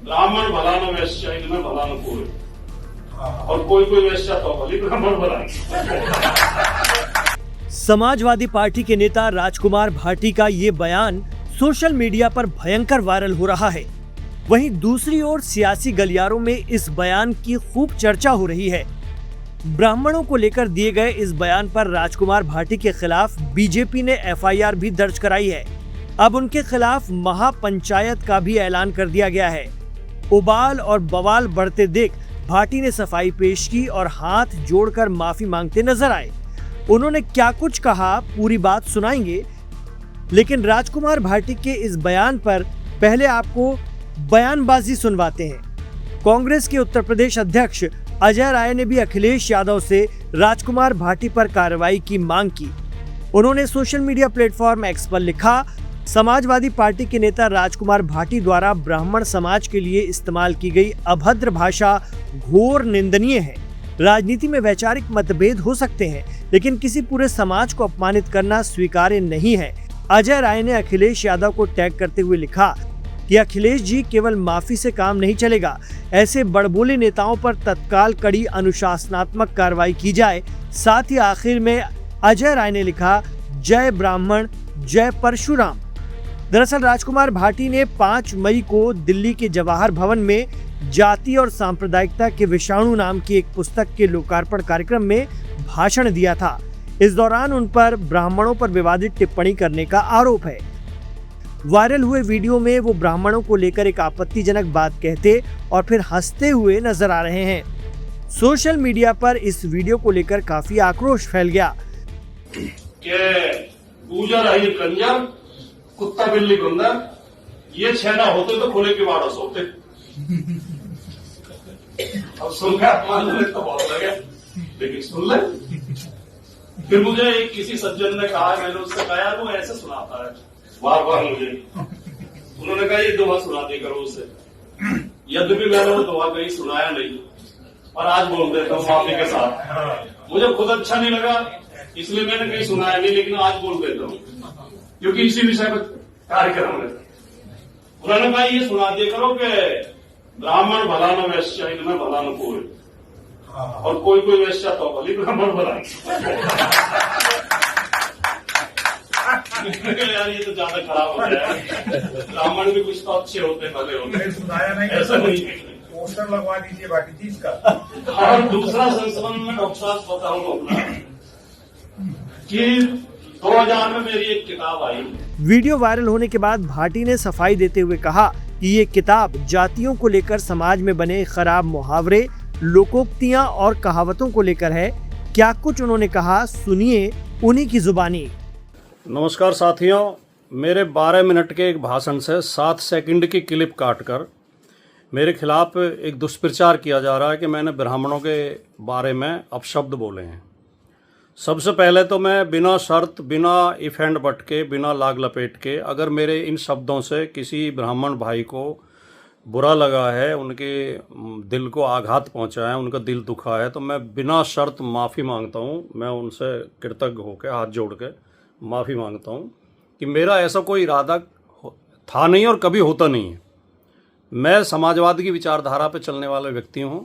ब्राह्मण भला न वैश्य इनमें भला न कोई, और कोई वैश्य तो भली ब्राह्मण भला। समाजवादी पार्टी के नेता राजकुमार भाटी का ये बयान सोशल मीडिया पर भयंकर वायरल हो रहा है। वहीं दूसरी ओर सियासी गलियारों में इस बयान की खूब चर्चा हो रही है। ब्राह्मणों को लेकर दिए गए इस बयान पर राजकुमार भाटी के खिलाफ बीजेपी ने एफआईआर भी दर्ज कराई है। अब उनके खिलाफ महापंचायत का भी ऐलान कर दिया गया है। उबाल और बवाल बढ़ते देख भाटी ने सफाई पेश की और हाथ जोड़कर माफी मांगते नजर आए। उन्होंने क्या कुछ कहा, पूरी बात सुनाएंगे, लेकिन राजकुमार भाटी के इस बयान पर पहले आपको बयानबाजी सुनवाते हैं। कांग्रेस के उत्तर प्रदेश अध्यक्ष अजय राय ने भी अखिलेश यादव से राजकुमार भाटी पर कार्रवाई की मांग की। उन्होंने सोशल मीडिया प्लेटफॉर्म एक्स पर लिखा, समाजवादी पार्टी के नेता राजकुमार भाटी द्वारा ब्राह्मण समाज के लिए इस्तेमाल की गई अभद्र भाषा घोर निंदनीय है। राजनीति में वैचारिक मतभेद हो सकते हैं, लेकिन किसी पूरे समाज को अपमानित करना स्वीकार्य नहीं है। अजय राय ने अखिलेश यादव को टैग करते हुए लिखा कि अखिलेश जी, केवल माफी से काम नहीं चलेगा, ऐसे बड़बोले नेताओं पर तत्काल कड़ी अनुशासनात्मक कार्रवाई की जाए। साथ ही आखिर में अजय राय ने लिखा, जय ब्राह्मण जय परशुराम। दरअसल राजकुमार भाटी ने 5 मई को दिल्ली के जवाहर भवन में जाति और सांप्रदायिकता के विषाणु नाम की एक पुस्तक के लोकार्पण कार्यक्रम में भाषण दिया था। इस दौरान उन पर ब्राह्मणों पर विवादित टिप्पणी करने का आरोप है। वायरल हुए वीडियो में वो ब्राह्मणों को लेकर एक आपत्तिजनक बात कहते और फिर हंसते हुए नजर आ रहे हैं। सोशल मीडिया पर इस वीडियो को लेकर काफी आक्रोश फैल गया। पूजा रही कंजर, कुत्ता बिल्ली बंदर, ये 6 ना होते तो खुले के बारह सोते। अब सुन के अपमान तो बहुत लगे, लेकिन सुन ले। फिर मुझे एक किसी सज्जन ने कहा, मैंने उससे कहा यार वो ऐसे सुनाता है बार बार मुझे। उन्होंने कहा ये दुआ सुना दे करो उसे। यद्यपि मैंने वो दुआ कहीं सुनाया नहीं, और आज बोल देता हूँ माफी के साथ। मुझे खुद अच्छा नहीं लगा, इसलिए मैंने कहीं सुनाया नहीं, लेकिन आज बोल देता हूँ क्योंकि इसी विषय पर कार्यक्रम है। उन्होंने कहा ये सुना दिया करो कि ब्राह्मण भला न वैश्य इनमें भला न कोई, और कोई वैश्य तो भली ब्राह्मण भला। यार ये तो ज्यादा खराब हो गया है। ब्राह्मण भी कुछ तो अच्छे होते भले होते, सुनाया नहीं, ऐसा नहीं। पोस्टर लगवा दीजिए बाकी चीज का। और दूसरा संस्करण में डॉक्टर साहब बताऊंगा अपना कि 2000 में मेरी एक किताब आई। वीडियो वायरल होने के बाद भाटी ने सफाई देते हुए कहा कि ये किताब जातियों को लेकर समाज में बने खराब मुहावरे, लोकोक्तियां और कहावतों को लेकर है। क्या कुछ उन्होंने कहा, सुनिए उन्हीं की जुबानी। नमस्कार साथियों, मेरे 12 मिनट के एक भाषण से 7 सेकंड की क्लिप काटकर मेरे खिलाफ एक दुष्प्रचार किया जा रहा है कि मैंने ब्राह्मणों के बारे में अपशब्द बोले हैं। सबसे पहले तो मैं बिना शर्त, बिना इफ एंड बट के, बिना लाग लपेट के, अगर मेरे इन शब्दों से किसी ब्राह्मण भाई को बुरा लगा है, उनके दिल को आघात पहुंचा है, उनका दिल दुखा है, तो मैं बिना शर्त माफ़ी मांगता हूं। मैं उनसे कृतज्ञ होकर हाथ जोड़ के माफ़ी मांगता हूं कि मेरा ऐसा कोई इरादा था नहीं और कभी होता नहीं है। मैं समाजवाद की विचारधारा पर चलने वाला व्यक्ति हूं।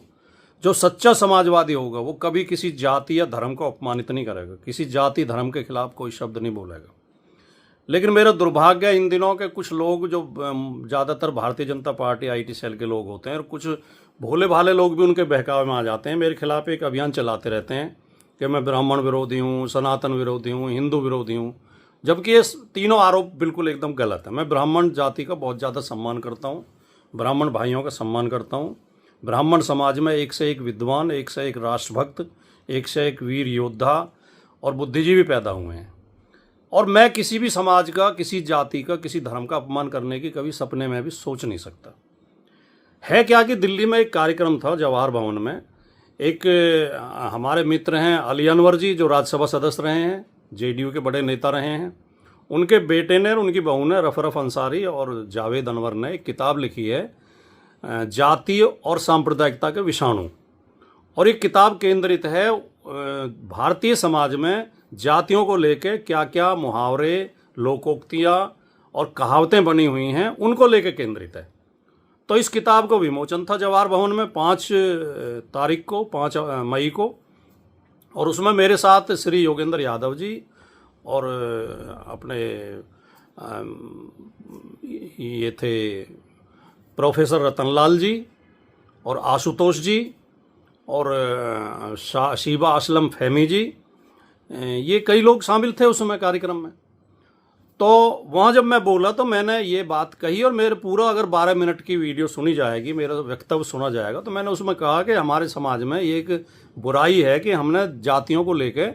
जो सच्चा समाजवादी होगा वो कभी किसी जाति या धर्म को अपमानित नहीं करेगा, किसी जाति धर्म के खिलाफ कोई शब्द नहीं बोलेगा। लेकिन मेरा दुर्भाग्य इन दिनों के कुछ लोग, जो ज़्यादातर Bharatiya Janata party IT cell के लोग होते हैं, और कुछ भोले भाले लोग भी उनके बहकावे में आ जाते हैं। मेरे खिलाफ एक अभियान चलाते रहते हैं कि मैं ब्राह्मण विरोधी हूँ, सनातन विरोधी हूँ, हिंदू विरोधी हूँ, जबकि ये तीनों आरोप बिल्कुल एकदम गलत है। मैं ब्राह्मण जाति का बहुत ज़्यादा सम्मान करता हूँ, ब्राह्मण भाइयों का सम्मान करता हूँ। ब्राह्मण समाज में एक से एक विद्वान, एक से एक राष्ट्रभक्त, एक से एक वीर योद्धा और बुद्धिजीवी पैदा हुए हैं। और मैं किसी भी समाज का, किसी जाति का, किसी धर्म का अपमान करने की कभी सपने में भी सोच नहीं सकता। है क्या कि दिल्ली में एक कार्यक्रम था जवाहर भवन में। एक हमारे मित्र हैं अली अनवर जी, जो राज्यसभा सदस्य रहे हैं, जेडीयू के बड़े नेता रहे हैं। उनके बेटे ने और उनकी बहू ने, रफरफ अंसारी और जावेद अनवर ने, एक किताब लिखी है जाति और सांप्रदायिकता के विषाणु। और ये किताब केंद्रित है भारतीय समाज में जातियों को लेकर क्या क्या मुहावरे, लोकोक्तियाँ और कहावतें बनी हुई हैं, उनको लेकर केंद्रित है। तो इस किताब का विमोचन था जवाहर भवन में 5 तारीख को, 5 मई को, और उसमें मेरे साथ श्री योगेंद्र यादव जी और अपने ये थे प्रोफेसर रतनलाल जी और आशुतोष जी और शीबा असलम फहमी जी, ये कई लोग शामिल थे उसमें कार्यक्रम में। तो वहाँ जब मैं बोला तो मैंने ये बात कही, और मेरे पूरा अगर 12 मिनट की वीडियो सुनी जाएगी, मेरा वक्तव्य सुना जाएगा, तो मैंने उसमें कहा कि हमारे समाज में ये एक बुराई है कि हमने जातियों को लेके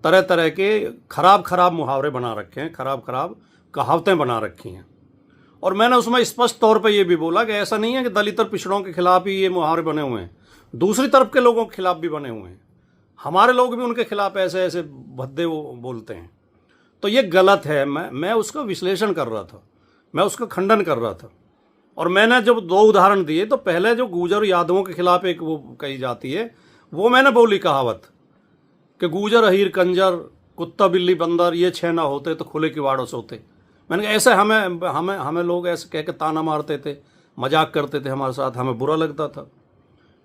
तरह तरह के खराब मुहावरे बना रखे हैं, खराब कहावतें बना रखी हैं। और मैंने उसमें स्पष्ट तौर पे ये भी बोला कि ऐसा नहीं है कि दलित और पिछड़ों के खिलाफ ही ये मुहावरे बने हुए हैं, दूसरी तरफ के लोगों के खिलाफ भी बने हुए हैं। हमारे लोग भी उनके खिलाफ ऐसे ऐसे भद्दे वो बोलते हैं, तो ये गलत है। मैं उसका विश्लेषण कर रहा था, मैं उसका खंडन कर रहा था। और मैंने जब 2 उदाहरण दिए, तो पहले जो गुर्जर यादवों के खिलाफ एक वो कही जाती है, वो मैंने बोली कहावत कि गुर्जर अहीर कंजर कुत्ता बिल्ली बंदर ये 6 ना होते तो खुले किवाड़ों सोते। मैंने कहा ऐसे हमें लोग ऐसे कह के ताना मारते थे, मजाक करते थे हमारे साथ, हमें बुरा लगता था।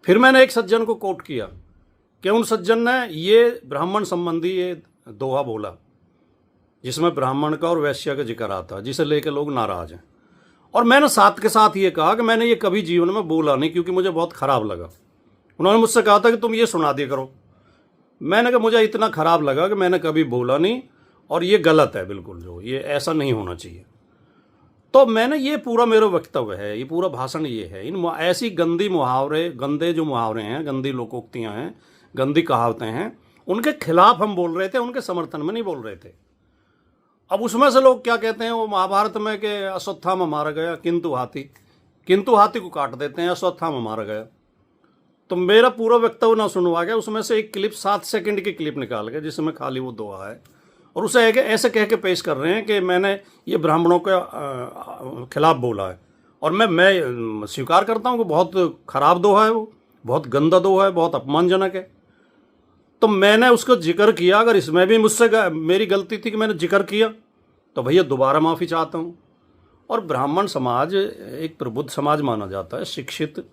फिर मैंने एक सज्जन को कोट किया कि उन सज्जन ने ये ब्राह्मण संबंधी ये दोहा बोला जिसमें ब्राह्मण का और वैश्य का जिक्र आता, जिसे लेकर लोग नाराज हैं। और मैंने साथ के साथ ये कहा कि मैंने ये कभी जीवन में बोला नहीं, क्योंकि मुझे बहुत ख़राब लगा। उन्होंने मुझसे कहा था कि तुम ये सुना दिया करो। मैंने कहा मुझे इतना ख़राब लगा कि मैंने कभी बोला नहीं, और ये गलत है बिल्कुल, जो ये ऐसा नहीं होना चाहिए। तो मैंने ये पूरा मेरा वक्तव्य है, ये पूरा भाषण ये है। इन ऐसी गंदी मुहावरे, गंदे जो मुहावरे हैं, गंदी लोकोक्तियाँ हैं, गंदी कहावतें हैं, उनके खिलाफ हम बोल रहे थे, उनके समर्थन में नहीं बोल रहे थे। अब उसमें से लोग क्या कहते हैं, वो महाभारत में कि अश्वत्थामा मारा गया किंतु हाथी को काट देते हैं, अश्वत्थामा मारा गया। तो मेरा पूरा वक्तव्य ना सुनवा गया, उसमें से एक क्लिप 7 सेकंड की क्लिप निकाल गया जिसमें खाली वो दोहा है, और उसे ऐसे कह के पेश कर रहे हैं कि मैंने ये ब्राह्मणों के खिलाफ बोला है। और मैं स्वीकार करता हूँ कि बहुत ख़राब दोहा है, वो बहुत गंदा दोहा है, बहुत अपमानजनक है। तो मैंने उसका जिक्र किया। अगर इसमें भी मुझसे मेरी गलती थी कि मैंने जिक्र किया, तो भैया दोबारा माफ़ी चाहता हूँ। और ब्राह्मण समाज एक प्रबुद्ध समाज माना जाता है, शिक्षित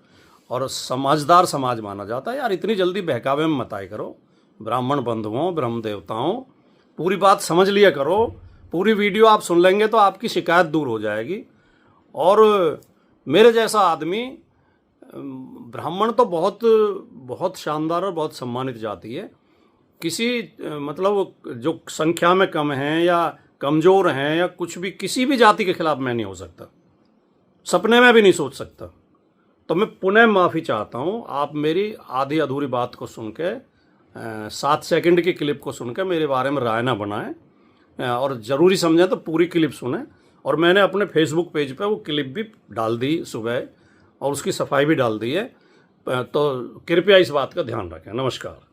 और समझदार समाज माना जाता है। यार इतनी जल्दी बहकावे में मत आए करो। ब्राह्मण बंधुओं, ब्रह्म देवताओं, पूरी बात समझ लिया करो। पूरी वीडियो आप सुन लेंगे तो आपकी शिकायत दूर हो जाएगी। और मेरे जैसा आदमी, ब्राह्मण तो बहुत शानदार और बहुत सम्मानित जाति है। किसी मतलब जो संख्या में कम हैं या कमज़ोर हैं या कुछ भी, किसी भी जाति के खिलाफ मैं नहीं हो सकता, सपने में भी नहीं सोच सकता। तो मैं पुनः माफ़ी चाहता हूँ। आप मेरी आधी अधूरी बात को सुन के, 7 सेकंड की क्लिप को सुन के मेरे बारे में राय ना बनाएं, और ज़रूरी समझें तो पूरी क्लिप सुनें। और मैंने अपने फेसबुक पेज पे वो क्लिप भी डाल दी सुबह, और उसकी सफाई भी डाल दी है। तो कृपया इस बात का ध्यान रखें। नमस्कार।